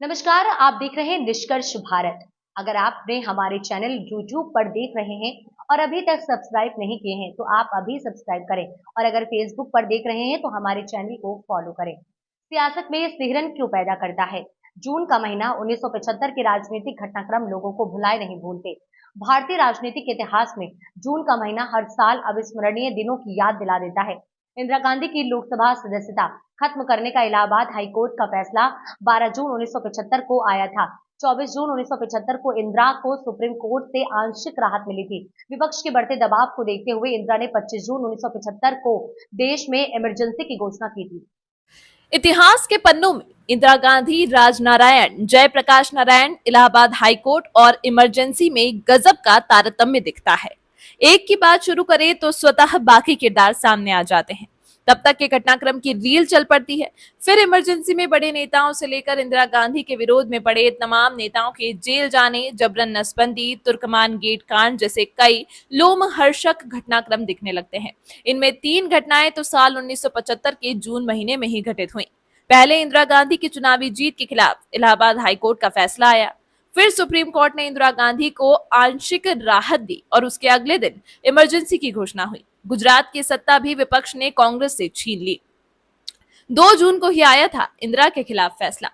नमस्कार, आप देख रहे हैं निष्कर्ष भारत। अगर आपने हमारे चैनल YouTube पर देख रहे हैं और अभी तक सब्सक्राइब नहीं किए हैं तो आप अभी सब्सक्राइब करें और अगर Facebook पर देख रहे हैं तो हमारे चैनल को फॉलो करें। सियासत में सिहरन क्यों पैदा करता है? जून का महीना 1975 के राजनीतिक घटनाक्रम लोगों को भुलाए नहीं भूलते। भारतीय राजनीतिक इतिहास में जून का महीना हर साल अविस्मरणीय दिनों की याद दिला देता है। इंदिरा गांधी की लोकसभा सदस्यता खत्म करने का इलाहाबाद हाईकोर्ट का फैसला 12 जून 1975 को आया था। 24 जून 1975 को इंदिरा को सुप्रीम कोर्ट से आंशिक राहत मिली थी। विपक्ष के बढ़ते दबाव को देखते हुए इंदिरा ने 25 जून 1975 को देश में इमरजेंसी की घोषणा की थी। इतिहास के पन्नों में इंदिरा गांधी, राजनारायण, जयप्रकाश नारायण, इलाहाबाद हाईकोर्ट और इमरजेंसी में गजब का तारतम्य दिखता है। एक की बात शुरू करें तो स्वतः बाकी किरदार सामने आ जाते हैं। तब तक के घटनाक्रम की रील चल पड़ती है। फिर इमरजेंसी में बड़े नेताओं से लेकर इंदिरा गांधी के विरोध में पड़े तमाम नेताओं के जेल जाने, जबरन नसबंदी, तुर्कमान गेट कांड जैसे कई लोमहर्षक घटनाक्रम दिखने लगते हैं। इनमें 3 घटनाएं तो साल 1975 के जून महीने में ही घटित हुई। पहले इंदिरा गांधी की चुनावी जीत के खिलाफ इलाहाबाद हाईकोर्ट का फैसला आया। फिर सुप्रीम कोर्ट ने इंदिरा गांधी को आंशिक राहत दी और उसके अगले दिन इमरजेंसी की घोषणा हुई। गुजरात की सत्ता भी विपक्ष ने कांग्रेस से छीन ली। 2 जून को ही आया था इंदिरा के खिलाफ फैसला।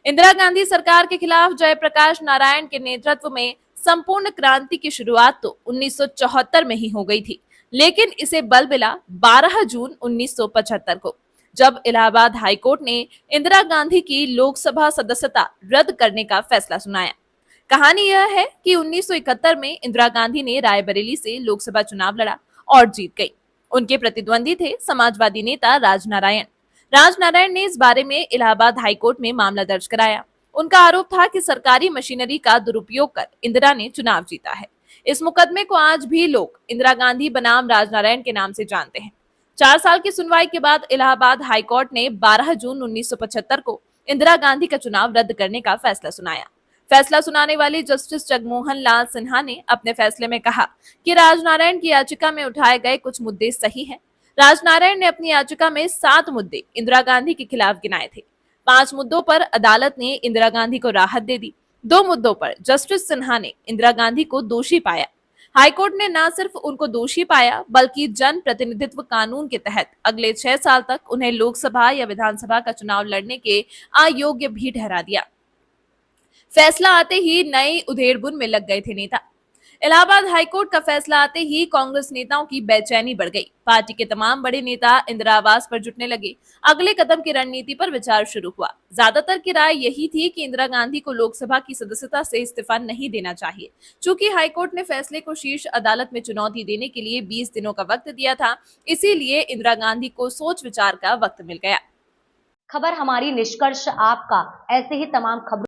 इंदिरा गांधी सरकार के खिलाफ जयप्रकाश नारायण के नेतृत्व में संपूर्ण क्रांति की शुरुआत तो 1974 में ही हो गई थी, लेकिन इसे बल मिला 12 जून 1975 को, जब इलाहाबाद हाईकोर्ट ने इंदिरा गांधी की लोकसभा सदस्यता रद्द करने का फैसला सुनाया। कहानी यह है कि 1971 में इंदिरा गांधी ने रायबरेली से लोकसभा चुनाव लड़ा और जीत गई। उनके प्रतिद्वंदी थे समाजवादी नेता राजनारायण। राजनारायण ने इस बारे में इलाहाबाद हाईकोर्ट में मामला दर्ज कराया। उनका आरोप था कि सरकारी मशीनरी का दुरुपयोग कर इंदिरा ने चुनाव जीता है। इस मुकदमे को आज भी लोग इंदिरा गांधी बनाम राजनारायण के नाम से जानते हैं। 4 साल की सुनवाई के बाद इलाहाबाद हाईकोर्ट ने 12 जून 1975 को इंदिरा गांधी का चुनाव रद्द करने का फैसला सुनाया। फैसला सुनाने वाली जस्टिस जगमोहन लाल सिन्हा ने अपने फैसले में कहा कि राजनारायण की याचिका में उठाए गए कुछ मुद्दे सही हैं। राजनारायण ने अपनी याचिका में 7 मुद्दे इंदिरा गांधी के खिलाफ गिनाए थे। 5 मुद्दों पर अदालत ने इंदिरा गांधी को राहत दे दी। 2 मुद्दों पर जस्टिस सिन्हा ने इंदिरा गांधी को दोषी पाया। हाईकोर्ट ने न सिर्फ उनको दोषी पाया, बल्कि जन प्रतिनिधित्व कानून के तहत अगले 6 साल तक उन्हें लोकसभा या विधानसभा का चुनाव लड़ने के अयोग्य भी ठहरा दिया। फैसला आते ही नए उधेड़बुन में लग गए थे नेता। इलाहाबाद हाईकोर्ट का फैसला आते ही कांग्रेस नेताओं की बेचैनी बढ़ गई। पार्टी के तमाम बड़े नेता इंदिरा आवास पर जुटने लगे। अगले कदम की रणनीति पर विचार शुरू हुआ। ज्यादातर की राय यही थी कि इंदिरा गांधी को लोकसभा की सदस्यता से इस्तीफा नहीं देना चाहिए। चूंकि हाईकोर्ट ने फैसले को शीर्ष अदालत में चुनौती देने के लिए 20 दिनों का वक्त दिया था, इसीलिए इंदिरा गांधी को सोच विचार का वक्त मिल गया। खबर हमारी, निष्कर्ष आपका। ऐसे ही तमाम खबरों